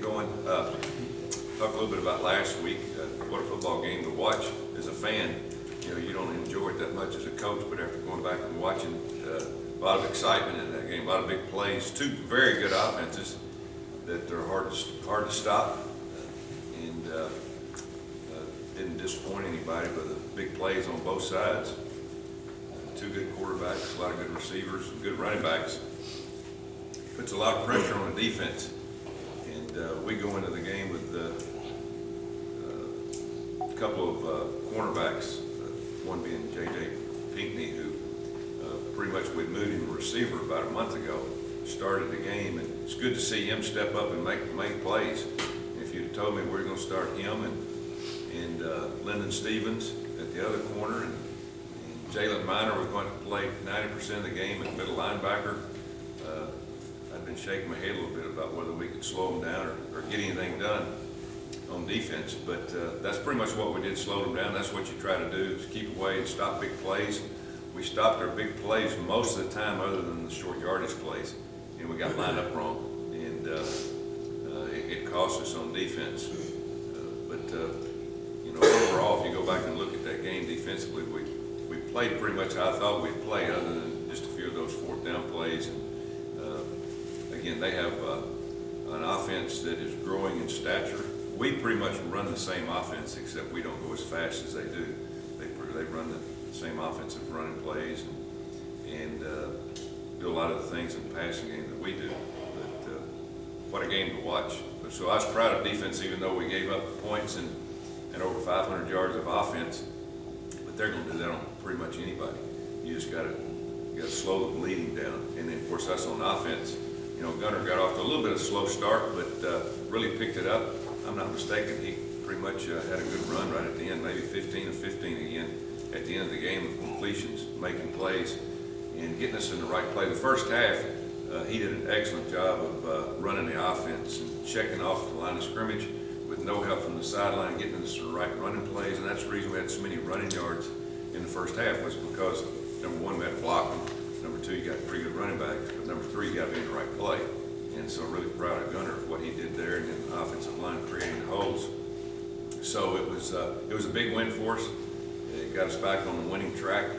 going. Talk a little bit about last week. What a football game to watch as a fan. You know, you don't enjoy it that much as a coach, but after going back and watching, a lot of excitement in that game, a lot of big plays, two very good offenses that are hard to stop, and didn't disappoint anybody with the big plays on both sides. Two good quarterbacks, a lot of good receivers, and good running backs. Puts a lot of pressure on the defense, and we go into the game with a couple of cornerbacks, one being J.J. Pinckney, who pretty much we'd moved him to receiver about a month ago, started the game, and it's good to see him step up and make plays. If you'd told me we were going to start him and Lyndon Stevens at the other corner, and Jalen Minor was going to play 90% of the game at middle linebacker, I've been shaking my head a little bit about whether we could slow them down or get anything done on defense. But that's pretty much what we did, slow them down. That's what you try to do, is keep away and stop big plays. We stopped our big plays most of the time other than the short yardage plays, and we got lined up wrong, and it cost us on defense. You know, overall, if you go back and look at that game defensively, we played pretty much how I thought we'd play, other than just a few of those fourth down plays. And again, they have an offense that is growing in stature. We pretty much run the same offense, except we don't go as fast as they do. They run the same offensive running plays and do a lot of the things in the passing game that we do. But what a game to watch. So I was proud of defense, even though we gave up points and over 500 yards of offense. But they're going to do that on pretty much anybody. You just got to slow the bleeding down. And then, of course, us on offense. You know, Gunner got off to a little bit of a slow start, but really picked it up. I'm not mistaken, he pretty much had a good run right at the end, maybe 15 of 15 again at the end of the game of completions, making plays, and getting us in the right play. The first half, he did an excellent job of running the offense and checking off the line of scrimmage with no help from the sideline, getting us the right running plays, and that's the reason we had so many running yards in the first half, was because, number one, we had blocking, number two, you got pretty good running backs, but number three, you got to be in the right play. And so really proud of Gunner for what he did there, and then the offensive line creating the holes. So it was a big win for us. It got us back on the winning track.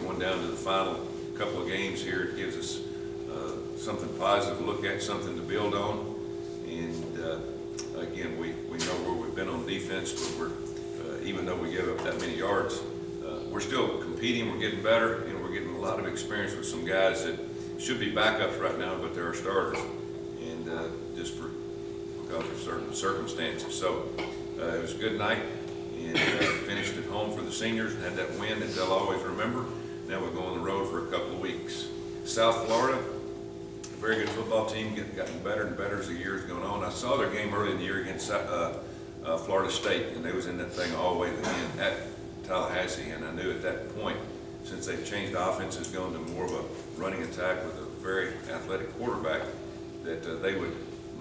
Going down to the final couple of games here, it gives us something positive to look at, something to build on. And again, we know where we've been on defense, but we're even though we gave up that many yards, we're still competing. We're getting better, and we're getting a lot of experience with some guys that should be backups right now, but they're our starters, and just because of certain circumstances. So it was a good night, and finished at home for the seniors, and had that win that they'll always remember. Now we're going on the road for a couple of weeks. South Florida, a very good football team, gotten better and better as the year's gone on. I saw their game early in the year against Florida State, and they was in that thing all the way to the end at Tallahassee, and I knew at that point, since they've changed offenses, gone to more of a running attack with a very athletic quarterback, that they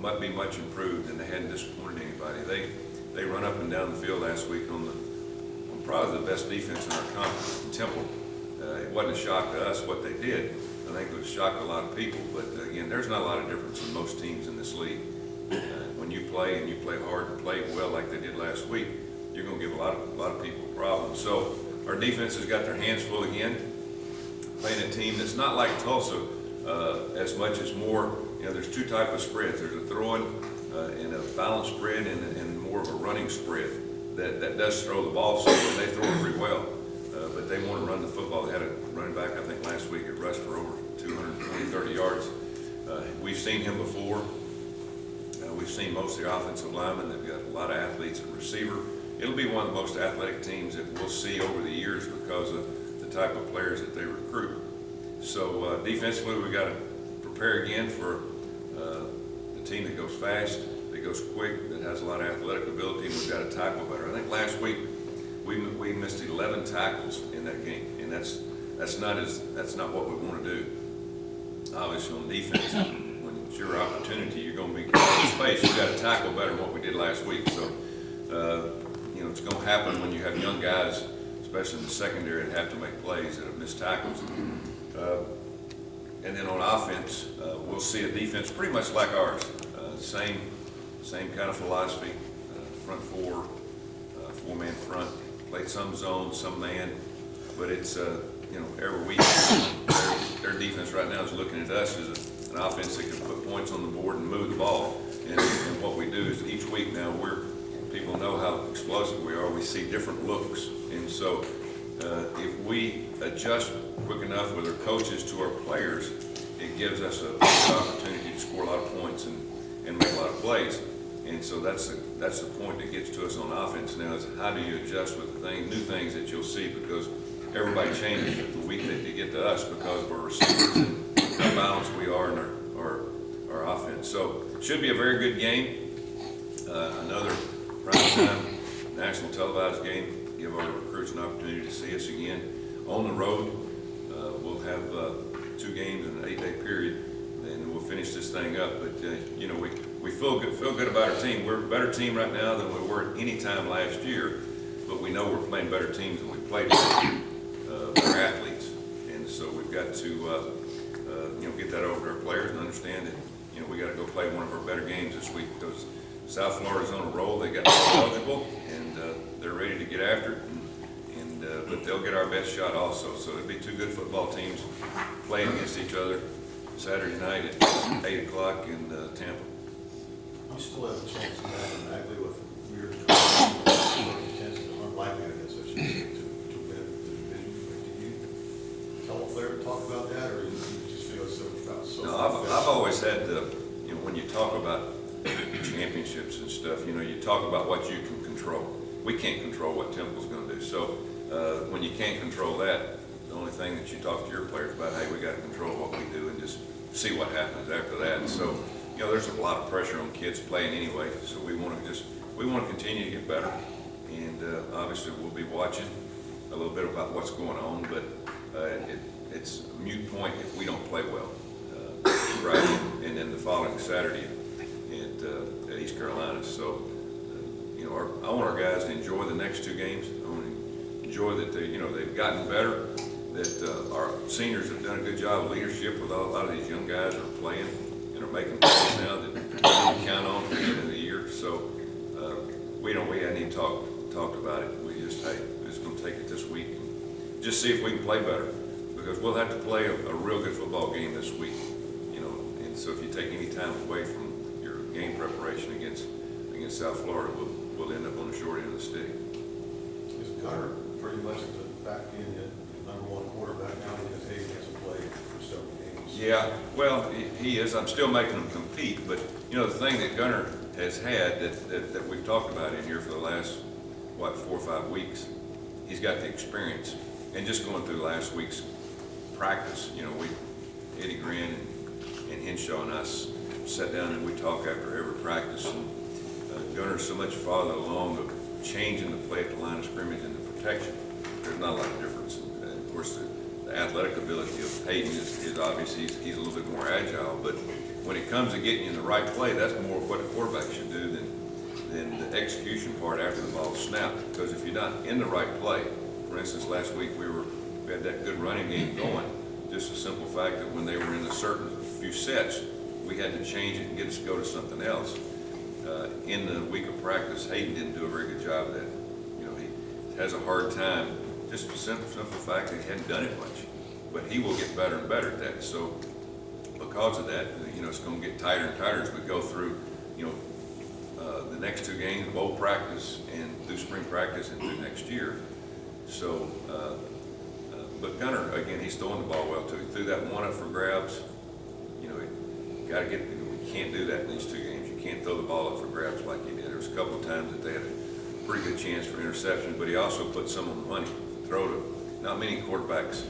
might be much improved, and they hadn't disappointed anybody. They run up and down the field last week on probably the best defense in our conference, in Temple. It wasn't a shock to us what they did. I think it was a shock to a lot of people, but again, there's not a lot of difference in most teams in this league. When you play and you play hard and play well like they did last week, you're going to give a lot of people problems. So our defense has got their hands full again, playing a team that's not like Tulsa as much as more. You know, there's two types of spreads. There's a throwing and a balanced spread, and more of a running spread that does throw the ball some, and they throw it pretty well. But they want to run the football. They had a running back, I think, last week that rushed for over 220, 30 yards. We've seen him before. We've seen most of the offensive linemen. They've got a lot of athletes at receiver. It'll be one of the most athletic teams that we'll see over the years because of the type of players that they recruit. So defensively, we've got to prepare again for a team that goes fast, that goes quick, that has a lot of athletic ability, and we've got to tackle better. I think last week we missed 11 tackles in that game, and that's not what we want to do. Obviously, on defense, when it's your opportunity, you're going to be in space. You've got to tackle better than what we did last week. So. You know, it's going to happen when you have young guys, especially in the secondary, that have to make plays that have missed tackles. And then on offense, we'll see a defense pretty much like ours. Same kind of philosophy, front four, four-man front, play some zone, some man, but it's, every week, their defense right now is looking at us as an offense that can put points on the board and move the ball. And what we do is each week now, people know how explosive we are. We see different looks. And so if we adjust quick enough with our coaches to our players, it gives us an opportunity to score a lot of points and make a lot of plays. And so that's the point that gets to us on offense now, is how do you adjust with the new things that you'll see, because everybody changes the week that you get to us because of our receivers and how balanced we are in our offense. So it should be a very good game. Another prime time national televised game, give our recruits an opportunity to see us again. On the road, we'll have 2 games in an 8-day period, and we'll finish this thing up. But we feel good about our team. We're a better team right now than we were at any time last year, but we know we're playing better teams than we played with our athletes. And so we've got to get that over to our players and understand that we got to go play one of our better games this week, because South Florida's on a roll. They got eligible, and they're ready to get after it. But they'll get our best shot also. So it'll be 2 good football teams playing against each other Saturday night at 8 o'clock in Tampa. You still have a chance to go automatically with weird chances, unlikely, I guess, I should say, to win the division. Did you tell a player to talk about that, or you just feel so? No, I've always had when you talk about championships and stuff, you talk about what you can control. We can't control what Temple's going to do. So when you can't control that, the only thing that you talk to your players about, hey, we got to control what we do and just see what happens after that. And so, there's a lot of pressure on kids playing anyway. So we want to continue to get better. And obviously we'll be watching a little bit about what's going on, but it's a moot point if we don't play well. Friday and then the following Saturday at East Carolina. So, I want our guys to enjoy the next 2 games. I want to enjoy that they've gotten better, that our seniors have done a good job of leadership with a lot of these young guys that are playing and are making plays now that we can count on for the end of the year. So we hadn't even talked about it. We just, hey, we're just going to take it this week and just see if we can play better, because we'll have to play a real good football game this week. And so if you take any time away from your game preparation against South Florida, we'll end up on the short end of the stick. Is Gunner pretty much back in the #1 quarterback now, because Hayden hasn't played for several games? Yeah, well, he is. I'm still making him compete, but the thing that Gunner has had that we've talked about in here for the last 4 or 5 weeks, he's got the experience. And just going through last week's practice, Eddie Green and Henshaw and I sat down and we talk after every practice. And Gunner's so much farther along of changing the play at the line of scrimmage and the protection. There's not a lot of difference. And of course, the athletic ability of Hayden is obvious. He's a little bit more agile, but when it comes to getting you in the right play, that's more what a quarterback should do than the execution part after the ball snapped. Because if you're not in the right play, for instance, last week we had that good running game going. Just the simple fact that when they were in a certain few sets, we had to change it and get us to go to something else. In the week of practice, Hayden didn't do a very good job of that. He has a hard time, just the simple fact that he hadn't done it much. But he will get better and better at that. So because of that, it's going to get tighter and tighter as we go through, the next 2 games, bowl practice and through spring practice and through next year. So, but Gunner, again, he's throwing the ball well too. He threw that one up for grabs. You can't do that in these 2 games. You can't throw the ball up for grabs like he did. There was a couple of times that they had a pretty good chance for interception, but he also put some on the money. Throw to, not many quarterbacks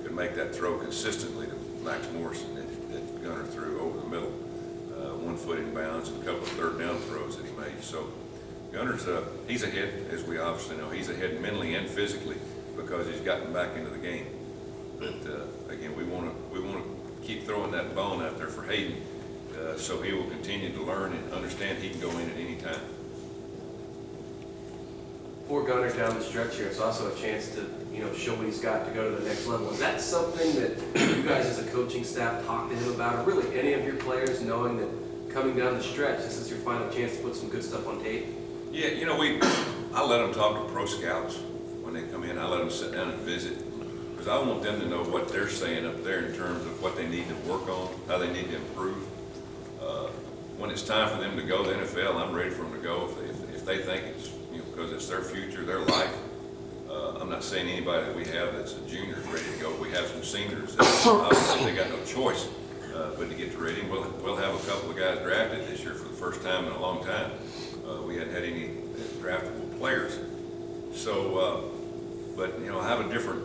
could make that throw consistently to Max Morrison that Gunner threw over the middle. 1 foot in bounds and a couple of third down throws that he made. So Gunner's he's ahead, as we obviously know. He's ahead mentally and physically because he's gotten back into the game. But again, we want to keep throwing that bone out there for Hayden, so he will continue to learn and understand he can go in at any time. For Gunner down the stretch here, it's also a chance to show what he's got to go to the next level. Is that something that you guys as a coaching staff talk to him about, or really any of your players, knowing that coming down the stretch, this is your final chance to put some good stuff on tape. Yeah, you know, I let them talk to pro scouts when they come in. I let them sit down and visit, because I want them to know what they're saying up there in terms of what they need to work on, how they need to improve. When it's time for them to go to the NFL, I'm ready for them to go. If they think it's, you know, because it's their future, their life. I'm not saying anybody that we have that's a junior is ready to go. We have some seniors that obviously they got no choice but to get to ready. We'll have a couple of guys drafted this year for the first time in a long time. We hadn't had any draftable players. So, but you know, I have a different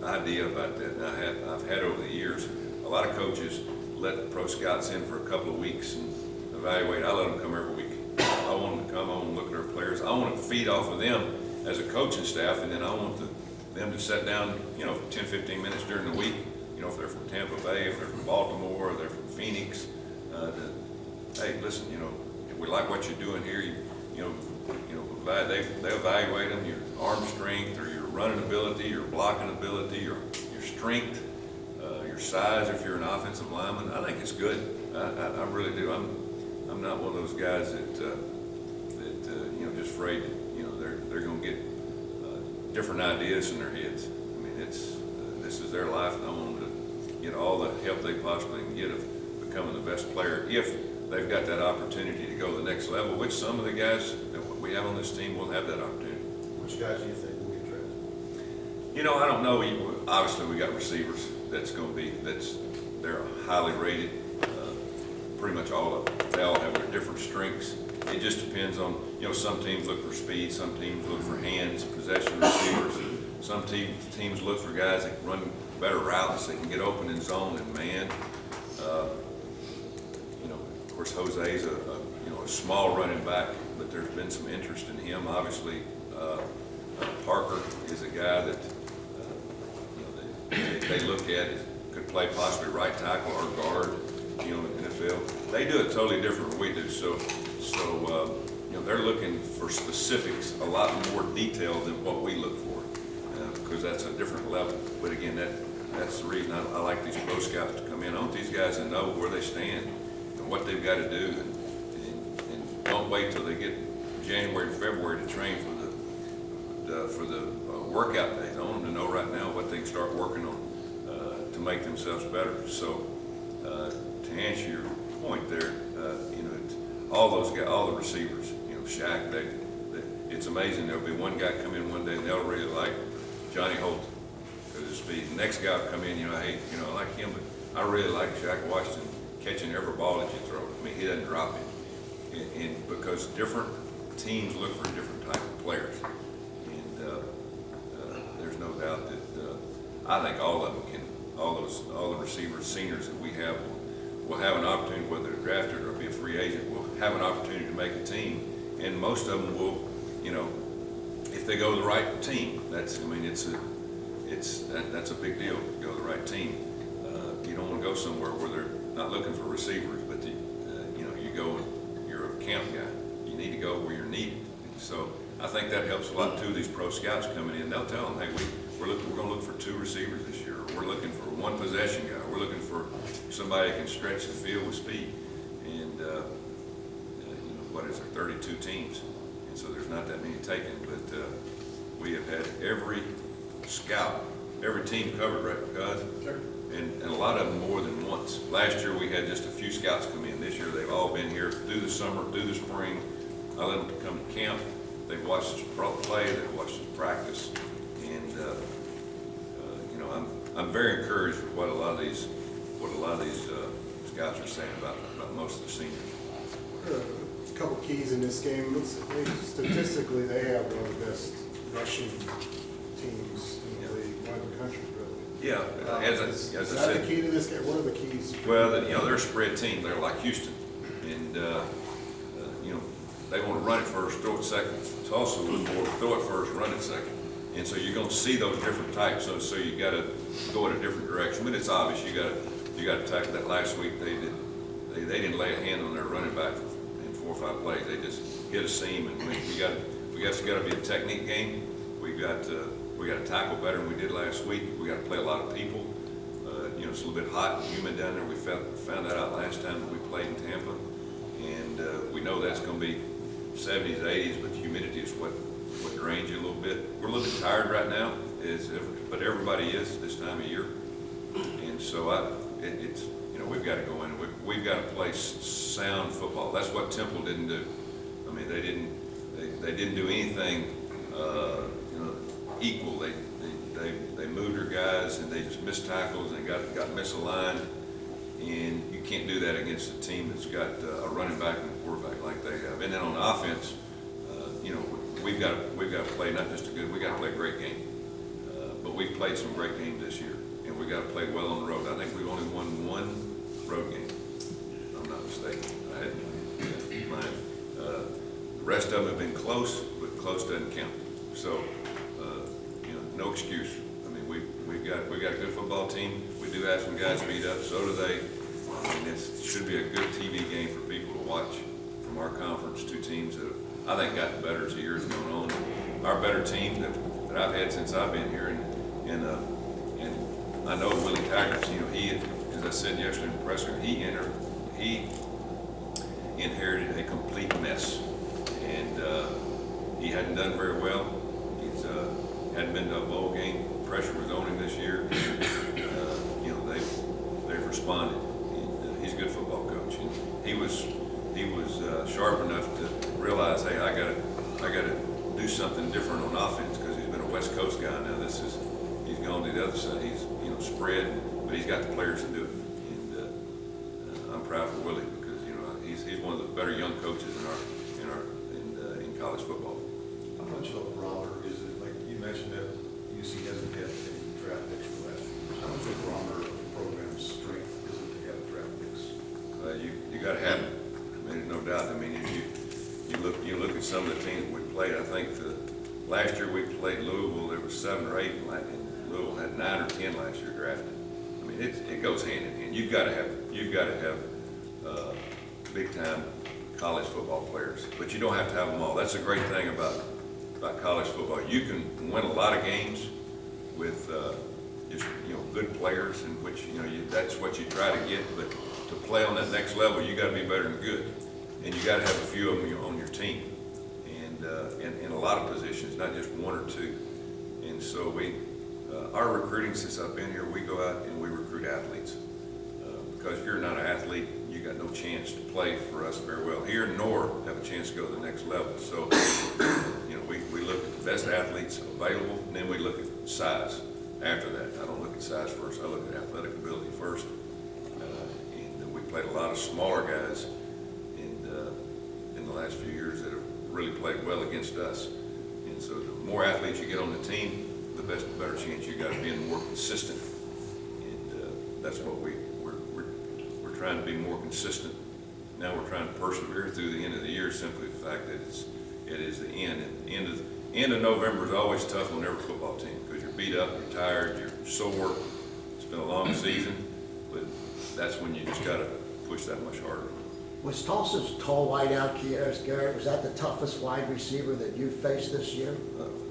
idea about that. And I've had over the years. A lot of coaches let pro scouts in for a couple of weeks and evaluate. I let them come every week. I want them to come. I want them to look at our players. I want to feed off of them as a coaching staff, and then I want them to sit down, you know, 10, 15 minutes during the week. You know, if they're from Tampa Bay, if they're from Baltimore, or they're from Phoenix. Hey, listen, you know, we like what you're doing here. You know, they evaluate them, your arm strength, or your running ability, your blocking ability, your strength, your size. If you're an offensive lineman, I think it's good. I really do. I'm not one of those guys that you know, just afraid that, you know, they're going to get different ideas in their heads. I mean, this is their life, and I want them to get all the help they possibly can get of becoming the best player if they've got that opportunity to go to the next level, which some of the guys that we have on this team will have that opportunity. Which guys do you think will get drafted? You know, I don't know. Obviously, we got receivers. They're highly rated. Pretty much all of them. They all have their different strengths. It just depends on, you know, some teams look for speed, some teams look for hands, possession receivers. Some teams look for guys that can run better routes, that can get open in zone and man. You know, of course, Jose's a small running back, but there's been some interest in him. Obviously, Parker is a guy that they look at as could play possibly right tackle or guard. You know, in the NFL, they do it totally different than we do. So you know, they're looking for specifics, a lot more detail than what we look for, because that's a different level. But again, that's the reason I like these pro scouts to come in. I want these guys to know where they stand and what they've got to do, and don't wait till they get January, February to train for the workout days. I want them to know right now what they can start working on to make themselves better. So. To answer your point there, you know, it's all those guys, all the receivers, you know, Shaq, it's amazing. There'll be one guy come in one day and they'll really like Johnny Holt because of speed. The next guy will come in, you know, hey, you know, I like him, but I really like Shaq Washington catching every ball that you throw. I mean, he doesn't drop it. And because different teams look for different type of players. And there's no doubt that I think all of them can, all the receivers, seniors that we have will have an opportunity, whether they're drafted or be a free agent, will have an opportunity to make a team. And most of them will, you know, if they go to the right team, that's a big deal to go to the right team. You don't want to go somewhere where they're not looking for receivers, but you know, you go and you're a camp guy. You need to go where you're needed. So I think that helps a lot too. These pro scouts coming in, they'll tell them, hey, we're going to look for 2 receivers this year. We're looking for 1 possession guy. We're looking for somebody that can stretch the field with speed. And you know, what is there, 32 teams, and so there's not that many taken. But we have had every scout, every team covered, right, guys? Sure. And a lot of them more than once. Last year we had just a few scouts come in. This year they've all been here through the summer, through the spring. I let them come to camp. They've watched us play. They've watched us practice. And you know, I'm very encouraged with what a lot of these scouts are saying about most of the seniors. A couple keys in this game. Statistically, they have one of the best rushing teams in the league, one in the country, really. Yeah, as I Is that said, the key to this game? What are the keys? well, you know, they're a spread team. They're like Houston, and you know, they want to run it first, throw it second. Tulsa was more throw it first, run it second. And so you're going to see those different types. So you got to go in a different direction. But it's obvious you got to tackle that. Last week they didn't lay a hand on their running back in 4 or 5 plays. They just hit a seam, and we got to be a technique game. We got to tackle better than we did last week. We got to play a lot of people. You know, it's a little bit hot and humid down there. We found that out last time that we played in Tampa. and we know that's gonna be 70s, 80s, but the humidity is what drains you a little bit. We're a little bit tired right now, but everybody is this time of year. And so it's, you know, we've got to go in, we've got to play sound football. That's what Temple didn't do. I mean, they didn't do anything, you know, equal. They moved their guys and they just missed tackles and got misaligned. And you can't do that against a team that's got a running back and a quarterback like they have. And then on offense, you know, we've got to play not just we got to play a great game. But we've played some great games this year, and we got to play well on the road. I think we've only won one road game, if I'm not mistaken. I had mine. The rest of them have been close, but close doesn't count. So, you know, no excuse. I mean, we got a good football team. We do have some guys beat up, so do they. And it should be a good TV game for people to watch from our conference. Two teams that have, I think, gotten better as the years going on. Our better team that I've had since I've been here, and I know Willie Taggart, you know, he, as I said yesterday in the press conference, he inherited a complete mess, and he hadn't done very well. He's hadn't been to a bowl game. Pressure was on him this year. You know, they've responded. And, he's a good football coach, and he was sharp enough to realize, hey, I gotta do something different on offense, because he's been a West Coast guy now. He's gone to the other side. He's, you know, spread, but he's got the players to do it. And I'm proud for Willie, because, you know, he's one of the better young coaches in college football. How much of a barometer is it, like you mentioned that UC hasn't had any draft picks for last year. How much of a barometer of the program's strength is it to have draft picks? You got to have it. I mean, no doubt. I mean, if you look at some of the teams we played. I think last year we played Louisville. There was 7 or 8, and Louisville had 9 or 10 last year drafted. I mean, it goes hand in hand. You've got to have big time college football players, but you don't have to have them all. That's a great thing about college football. You can win a lot of games with just, you know, good players, in which, you know, that's what you try to get. But to play on that next level, you got to be better than good, and you got to have a few of them on your team, and in a lot of positions, not just 1 or 2. And so our recruiting, since I've been here, we go out and we recruit athletes, because if you're not an athlete, you got no chance to play for us very well here, nor have a chance to go to the next level. So, you know, we look at the best athletes available, and then we look at size after that. I don't look at size first. I look at athletic ability first. And we played a lot of smaller guys in the last few years that have really played well against us. And so the more athletes you get on the team, the better chance you got of being more consistent. And that's what we're trying to be more consistent. Now we're trying to persevere through the end of the year, simply the fact that it is the end. And end of November is always tough on every football team, because you're beat up, you're tired, you're sore. It's been a long season, but that's when you just got to push that much harder. Was Tulsa's tall wideout, Kearis Garrett, was that the toughest wide receiver that you faced this year?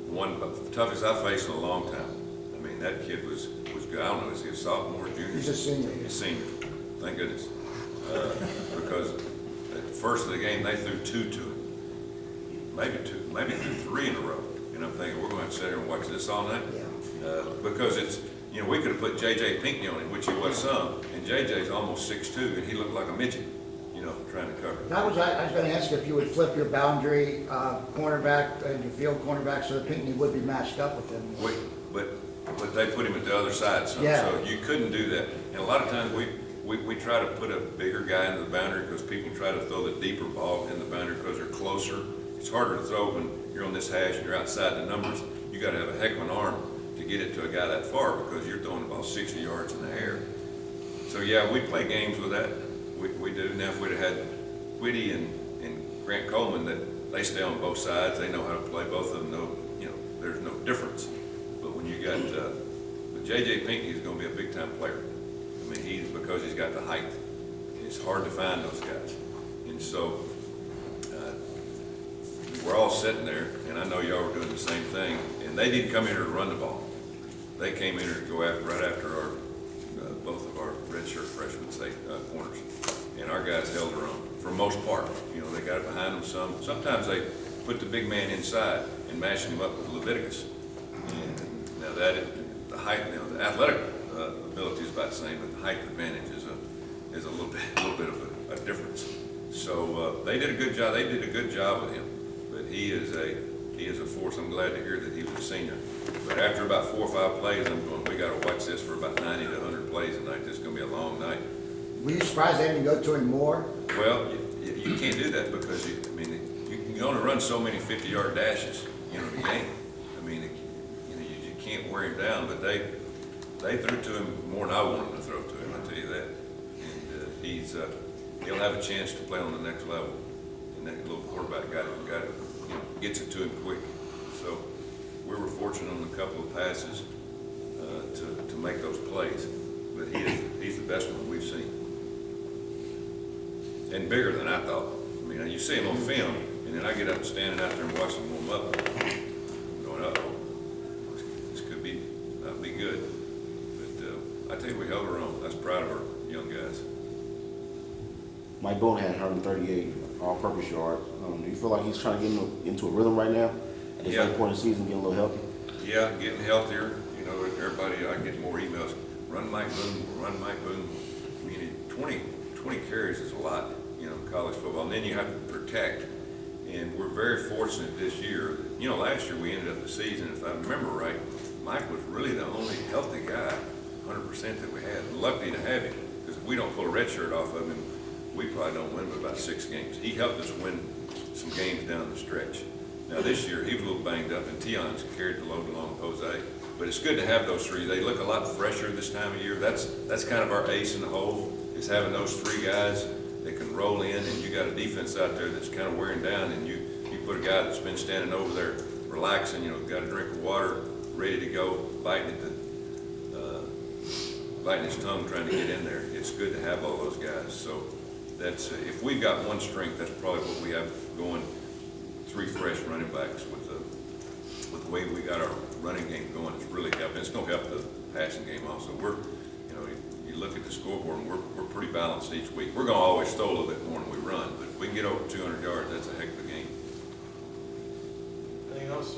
One of the toughest I've faced in a long time. I mean, that kid was good. I don't know, is he a sophomore, junior? He's a senior. He's a senior. Thank goodness. Because at the first of the game, they threw 2 to him. Maybe 3 in a row. And I'm thinking, we're going to have to sit here and watch this all night? Yeah. Because it's, you know, we could have put J.J. Pinckney on him, which he was some, and J.J.'s almost 6'2", and he looked like a midget, you know, trying to cover. I was going to ask you if you would flip your boundary cornerback and your field cornerback so that Pinckney would be matched up with him. But they put him at the other side, so you couldn't do that. And a lot of times we try to put a bigger guy into the boundary, because people try to throw the deeper ball in the boundary because they're closer. It's harder to throw when you're on this hash and you're outside the numbers. You got to have a heck of an arm to get it to a guy that far, because you're throwing the ball 60 yards in the air. So yeah, we play games with that. We do. Now if we'd have had Whitty and Grant Coleman, that they stay on both sides, they know how to play. Both of them know, you know, there's no difference. But when you got, but J.J. Pinckney is going to be a big time player. I mean, because he's got the height. It's hard to find those guys. And so we're all sitting there, and I know y'all were doing the same thing, and they didn't come in here to run the ball. They came in here to go right after both of our redshirt freshmen corners, and our guys held their own for most part. You know, they got it behind them some. Sometimes they put the big man inside and mashing him up with Leviticus. And now the height, you know, the athletic ability is about the same, but the height advantage is a little bit of a difference. So they did a good job. They did a good job with him. But he is a force. I'm glad to hear that he was a senior. But after about 4 or 5 plays, I'm going, we got to watch this for about 90 to 100 plays tonight. This is going to be a long night. Were you surprised they didn't go to him more? Well, you can't do that because you can only run so many 50-yard dashes, you know, in the game. I mean, you know, you can't wear him down, but they threw to him more than I wanted them to throw to him, I'll tell you that. And he'll have a chance to play on the next level. And that little quarterback gets it to him quick. So we were fortunate on a couple of passes to make those plays. But he's the best one we've seen. And bigger than I thought. I mean, you see him on film, and then I get up and standing out there and watch him warm up, going, uh-oh, this could not be good. But I tell you, we held our own. I was proud of our young guys. Mike Boone had 138 all-purpose yards. Do you feel like he's trying to get into a rhythm right now? At this late point in the season, getting a little healthy? Yeah, getting healthier. You know, everybody, I get more emails. Run Mike Boone, run Mike Boone. I mean, 20 carries is a lot, you know, college football. And then you have to protect. And we're very fortunate this year. You know, last year we ended up the season, if I remember right, Mike was really the only healthy guy, 100% that we had. Lucky to have him, because if we don't pull a red shirt off of him, we probably don't win but about 6 games. He helped us win some games down the stretch. Now this year, he was a little banged up, and Tion's carried the load along with Jose. But it's good to have those 3. They look a lot fresher this time of year. That's kind of our ace in the hole, is having those 3 guys that can roll in, and you got a defense out there that's kind of wearing down, and you put a guy that's been standing over there relaxing, you know, got a drink of water, ready to go, biting his tongue trying to get in there. It's good to have all those guys. So that's if we've got one strength, that's probably what we have going. 3 fresh running backs with the way we got our running game going. It's really helping. It's going to help the passing game also. You look at the scoreboard, and we're pretty balanced each week. We're going to always throw a little bit more than we run, but if we can get over 200 yards, that's a heck of a game. Anything else?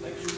Thank you.